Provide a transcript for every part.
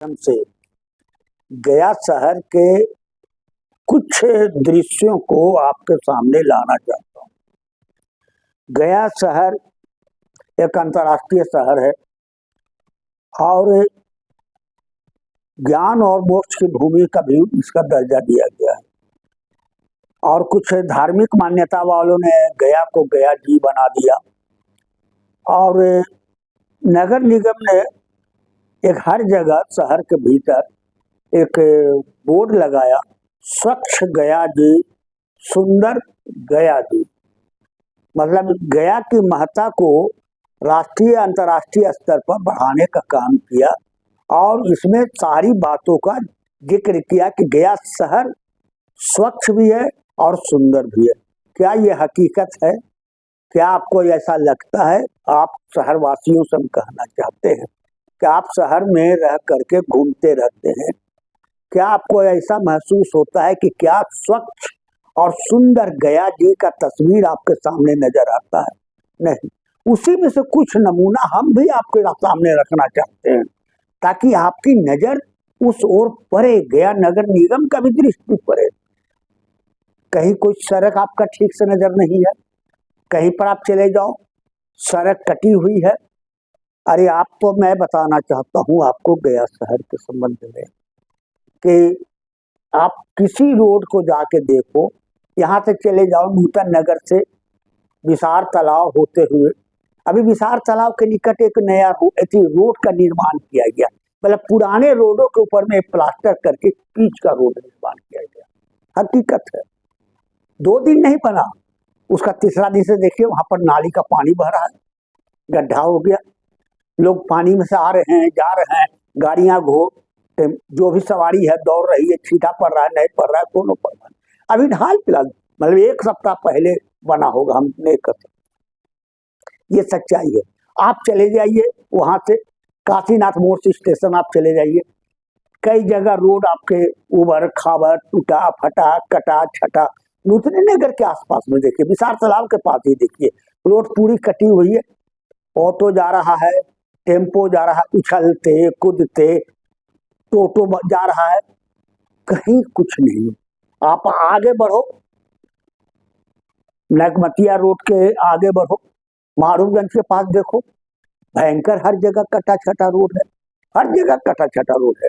से गया शहर के कुछ दृश्यों को आपके सामने लाना चाहता हूँ। गया शहर एक अंतर्राष्ट्रीय शहर है और ज्ञान और मोक्ष की भूमि का भी इसका दर्जा दिया गया है और कुछ धार्मिक मान्यता वालों ने गया को गया जी बना दिया और नगर निगम ने एक हर जगह शहर के भीतर एक बोर्ड लगाया, स्वच्छ गया जी, सुंदर गया जी। मतलब गया की महत्ता को राष्ट्रीय अंतर्राष्ट्रीय स्तर पर बढ़ाने का काम किया और इसमें सारी बातों का जिक्र किया कि गया शहर स्वच्छ भी है और सुंदर भी है। क्या ये हकीकत है? क्या आपको ऐसा लगता है? आप शहर वासियों से हम कहना चाहते हैं कि आप शहर में रह करके घूमते रहते हैं, क्या आपको ऐसा महसूस होता है कि क्या स्वच्छ और सुंदर गया जी का तस्वीर आपके सामने नजर आता है? नहीं। उसी में से कुछ नमूना हम भी आपके सामने रखना चाहते हैं ताकि आपकी नजर उस ओर पड़े, गया नगर निगम का भी दृष्टि पड़े। कहीं कोई सड़क आपका ठीक से नजर नहीं है, कहीं पर आप चले जाओ सड़क कटी हुई है। अरे आप तो मैं बताना चाहता हूँ आपको गया शहर के संबंध में कि आप किसी रोड को जाके देखो, यहाँ से चले जाओ नूतन नगर से विसार तालाब होते हुए, अभी विसार तालाब के निकट एक नया रोड का निर्माण किया गया। मतलब पुराने रोडों के ऊपर में प्लास्टर करके पीच का रोड निर्माण किया गया। हकीकत है 2 दिन नहीं बना, उसका तीसरा दिन से देखिए वहां पर नाली का पानी बह रहा है, गड्ढा हो गया, लोग पानी में से आ रहे हैं, जा रहे हैं, गाड़ियां जो भी सवारी है दौड़ रही है, छीटा पड़ रहा है, नहीं पड़ रहा है, दोनों पड़ रहा है। अभी हाल फिलहाल मतलब 1 सप्ताह पहले बना होगा, हम नहीं कर सकते। ये सच्चाई है। आप चले जाइए वहां से काशीनाथ मोड़ स्टेशन आप चले जाइए, कई जगह रोड आपके उबड़ खाबड़, टूटा फटा, कटा छटा। नूतन नगर के आसपास में देखिए, विसार तालाब के पास ही देखिए रोड पूरी कटी हुई है, ऑटो जा रहा है, टेम्पो जा रहा है, उछलते कूदते, टोटो जा रहा है, कहीं कुछ नहीं। आप आगे बढ़ो, नगमतिया रोड के आगे बढ़ो, मारूगंज के पास देखो, भयंकर हर जगह कटा छटा रोड है, हर जगह कटा छटा रोड है।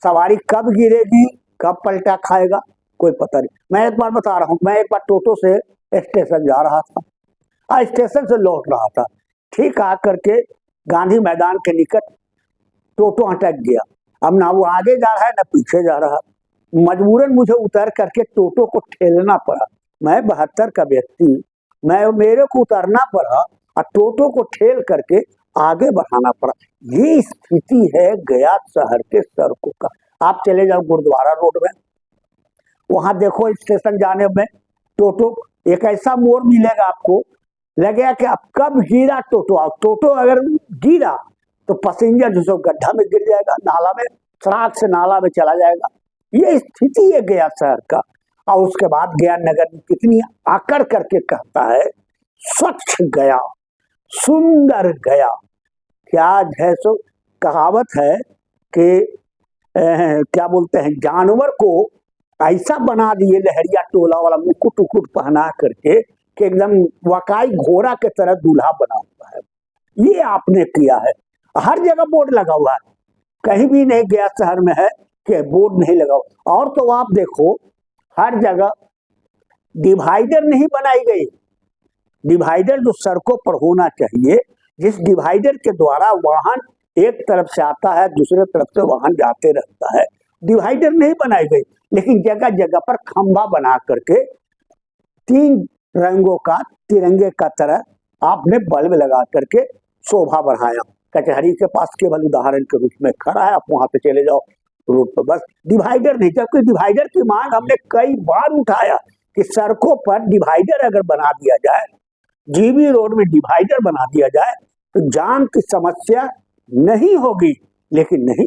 सवारी कब गिरेगी, कब पलटा खाएगा, कोई पता नहीं। मैं एक बार बता रहा हूँ, मैं एक बार टोटो से स्टेशन जा रहा था, स्टेशन से लौट रहा था, ठीक आकर के गांधी मैदान के निकट टोटो अटक गया। अब ना वो आगे जा रहा है ना पीछे जा रहा, मजबूरन मुझे उतर करके टोटो को ठेलना पड़ा। मैं 72 का व्यक्ति, मेरे को उतरना पड़ा और टोटो को ठेल करके आगे बढ़ाना पड़ा। ये स्थिति है गया शहर के सड़कों का। आप चले जाओ गुरुद्वारा रोड में, वहां देखो स्टेशन जाने में टोटो, एक ऐसा मोड़ मिलेगा आपको, लगेगा कि आप कब गिरा टोटो अगर गिरा तो पैसेंजर जो गड्ढा में गिर जाएगा, नाला में, सड़क से नाला में चला जाएगा। ये स्थिति है गया शहर का। और उसके बाद गया नगर कितनी आकर करके कहता है स्वच्छ गया, सुंदर गया। क्या जैसो कहावत है कि क्या बोलते हैं, जानवर को ऐसा बना दिए लहरिया टोला वाला मुकुट उकुट पहना करके कि एकदम वकाई घोड़ा के तरह दूल्हा बना हुआ है। ये आपने किया है। हर जगह बोर्ड लगा हुआ है, कहीं भी नहीं गया शहर में है कि बोर्ड नहीं लगा हुआ। और तो आप देखो हर जगह डिवाइडर नहीं बनाई गई। डिवाइडर जो सड़कों पर होना चाहिए, जिस डिवाइडर के द्वारा वाहन एक तरफ से आता है दूसरे तरफ से वाहन जाते रहता है, डिवाइडर नहीं बनाई गई। लेकिन जगह जगह पर खंभा बना करके 3 रंगों का तिरंगे का तरह आपने बल्ब लगा करके शोभा बढ़ाया। कचहरी के पास केवल उदाहरण के रूप में खड़ा है, आप वहां पे चले जाओ रोड पर, बस डिवाइडर नहीं। जबकि डिवाइडर की मांग हमने कई बार उठाया कि सड़कों पर डिवाइडर अगर बना दिया जाए, जीबी रोड में डिवाइडर बना दिया जाए तो जाम की समस्या नहीं होगी। लेकिन नहीं,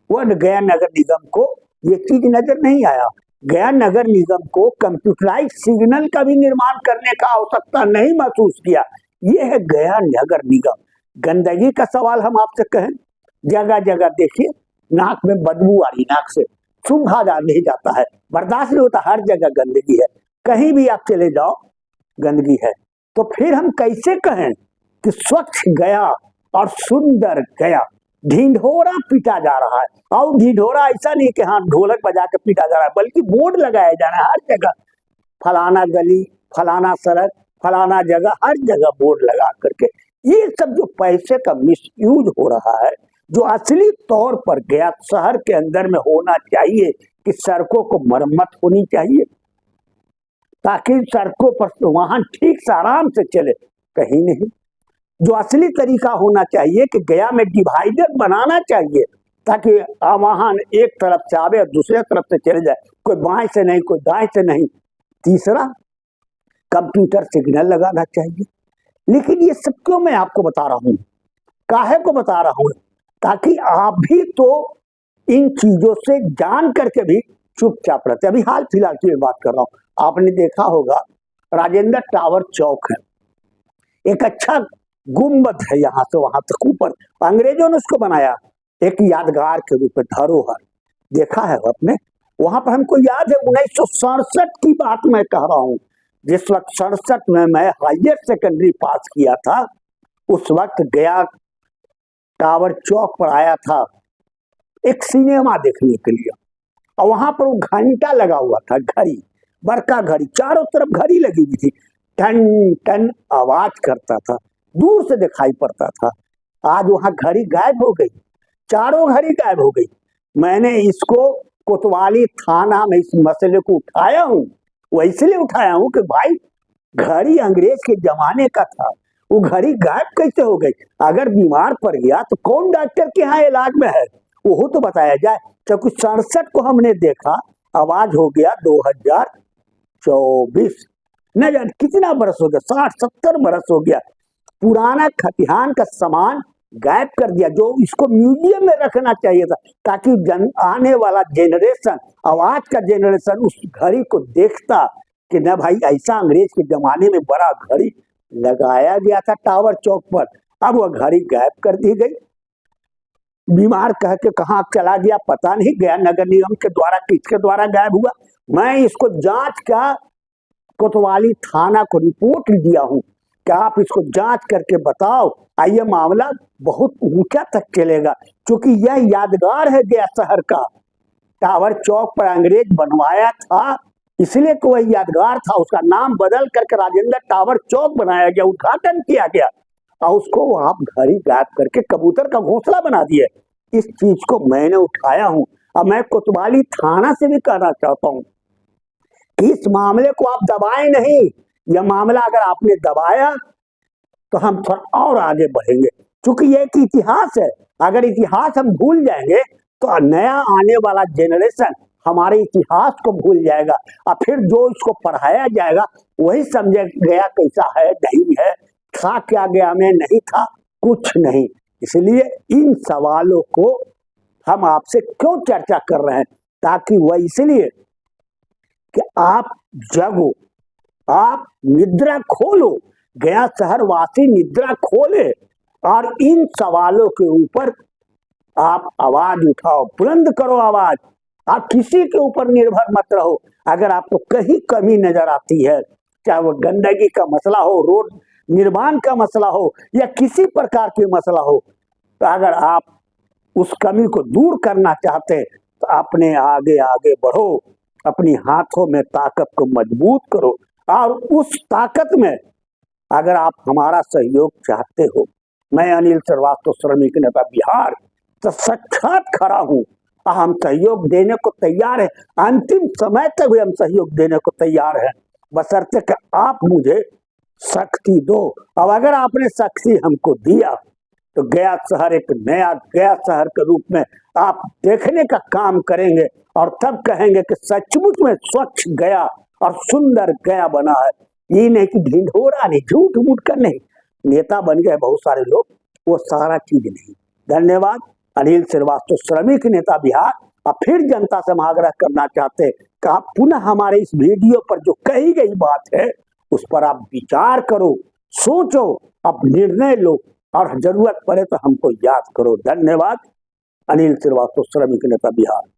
वह गया नगर निगम को ये चीज नजर नहीं आया। गया नगर निगम को कंप्यूटराइज सिग्नल का भी निर्माण करने का आवश्यकता नहीं महसूस किया। यह है गया नगर निगम। गंदगी का सवाल हम आपसे कहें, जगह जगह देखिए नाक में बदबू आ रही, नाक से सूंघा जा नहीं जाता है, बर्दाश्त नहीं होता, हर जगह गंदगी है, कहीं भी आप चले जाओ गंदगी है। तो फिर हम कैसे कहें कि स्वच्छ गया और सुंदर गया? ढिंढोरा पीटा जा रहा है, और ढिंढोरा ऐसा नहीं कि हाँ ढोलक बजा के पीटा जा रहा है, बल्कि बोर्ड लगाया जा रहा है हर जगह, फलाना गली, फलाना सड़क, फलाना जगह, हर जगह बोर्ड लगा करके। ये सब जो पैसे का मिसयूज हो रहा है, जो असली तौर पर गया शहर के अंदर में होना चाहिए कि सड़कों को मरम्मत होनी चाहिए ताकि सड़कों पर वाहन ठीक से आराम से चले, कहीं नहीं। जो असली तरीका होना चाहिए कि गया में डिवाइडर बनाना चाहिए ताकि वाहन एक तरफ से आवे और दूसरे तरफ से चले जाए, कोई बाएं से नहीं, कोई दाएं से नहीं। तीसरा, कंप्यूटर सिग्नल लगाना चाहिए। लेकिन ये सब क्यों मैं आपको बता रहा हूं, काहे को बता रहा हूं? ताकि आप भी तो इन चीजों से जान करके भी चुपचाप रहते। अभी हाल फिलहाल की बात कर रहा हूं, आपने देखा होगा राजेंद्र टावर चौक है, एक अच्छा गुम्बद है यहाँ से वहां तक ऊपर, अंग्रेजों ने उसको बनाया एक यादगार के रूप में, धरोहर। देखा है आपने? वहां पर हमको याद है 1967 की बात मैं कह रहा हूँ, जिस वक्त 67 में मैं हायर सेकेंडरी पास किया था, उस वक्त गया टावर चौक पर आया था एक सिनेमा देखने के लिए, और वहां पर वो घंटा लगा हुआ था, घड़ी, बड़का घड़ी, चारों तरफ घड़ी लगी हुई थी, टन टन आवाज करता था, दूर से दिखाई पड़ता था। आज वहां घड़ी गायब हो गई, चारों घड़ी गायब हो गई। मैंने इसको कोतवाली थाना में इस मसले को उठाया हूँ, वो इसलिए उठाया हूँ कि भाई घड़ी अंग्रेज के जमाने का था, वो घड़ी गायब कैसे हो गई? अगर बीमार पड़ गया तो कौन डॉक्टर के यहाँ इलाज में है, वो तो बताया जाए। क्योंकि 67 को हमने देखा, आवाज हो गया 2024, न जाने कितना बरस हो गया, 60-70 बरस हो गया। पुराना खतिहान का सामान गायब कर दिया, जो इसको म्यूजियम में रखना चाहिए था ताकि आने वाला जेनरेशन, आवाज का जेनरेशन उस घड़ी को देखता कि न भाई ऐसा अंग्रेज के जमाने में बड़ा घड़ी लगाया गया था टावर चौक पर, अब वह घड़ी गायब कर दी गई। बीमार कह के कहाँ चला गया पता नहीं, गया नगर निगम के द्वारा, किसके द्वारा गायब हुआ। मैं इसको जांच का कोतवाली थाना को रिपोर्ट दिया हूँ कि आप इसको जांच करके बताओ, आइए मामला बहुत ऊंचा तक चलेगा, क्योंकि यह यादगार है गया शहर का। टावर चौक पर अंग्रेज बनवाया था, इसलिए कोई यादगार था, उसका नाम बदल करके राजेंद्र टावर चौक बनाया गया, उद्घाटन किया गया, और उसको आप घड़ी गायब करके कबूतर का घोंसला बना दिए। इस चीज को मैंने उठाया हूं, और मैं कोतवाली थाना से भी कहना चाहता हूं कि इस मामले को आप दबाएं नहीं। यह मामला अगर आपने दबाया तो हम थोड़ा और आगे बढ़ेंगे, क्योंकि यह एक इतिहास है। अगर इतिहास हम भूल जाएंगे तो नया आने वाला जेनरेशन हमारे इतिहास को भूल जाएगा, और फिर जो इसको पढ़ाया जाएगा वही समझे गया कैसा है, नहीं है, था क्या गया में, नहीं था कुछ नहीं। इसलिए इन सवालों को हम आपसे क्यों चर्चा कर रहे हैं, ताकि वह इसलिए कि आप जगो, आप निद्रा खोलो, गया शहर वासी निद्रा खोले, और इन सवालों के ऊपर आप आवाज उठाओ, बुलंद करो आवाज। आप किसी के ऊपर निर्भर मत रहो। अगर आपको कहीं कमी नजर आती है, चाहे वो गंदगी का मसला हो, रोड निर्माण का मसला हो, या किसी प्रकार की मसला हो, तो अगर आप उस कमी को दूर करना चाहते तो अपने आगे आगे बढ़ो, अपनी हाथों में ताकत को मजबूत करो, और उस ताकत में अगर आप हमारा सहयोग चाहते हो, मैं अनिल श्रीवास्तव, श्रमिक नेता बिहार, तो साक्षात खड़ा हूं, हम सहयोग देने को तैयार है, अंतिम समय तक भी हम सहयोग देने को तैयार है, बशर्ते कि आप मुझे शक्ति दो। अब अगर आपने शक्ति हमको दिया तो गया शहर एक नया गया शहर के रूप में आप देखने का काम करेंगे, और तब कहेंगे कि सचमुच में स्वच्छ गया और सुंदर गया बना है। ये नहीं कि ढिंढोरा नहीं, झूठ मूठ कर नहीं, नेता बन गए बहुत सारे लोग, वो सारा चीज नहीं। धन्यवाद। अनिल श्रीवास्तव, श्रमिक नेता बिहार। और फिर जनता से हम आग्रह करना चाहते हैं कि आप पुनः हमारे इस वीडियो पर जो कही गई बात है उस पर आप विचार करो, सोचो, अब निर्णय लो, और जरूरत पड़े तो हमको याद करो। धन्यवाद। अनिल श्रीवास्तव, श्रमिक नेता, बिहार।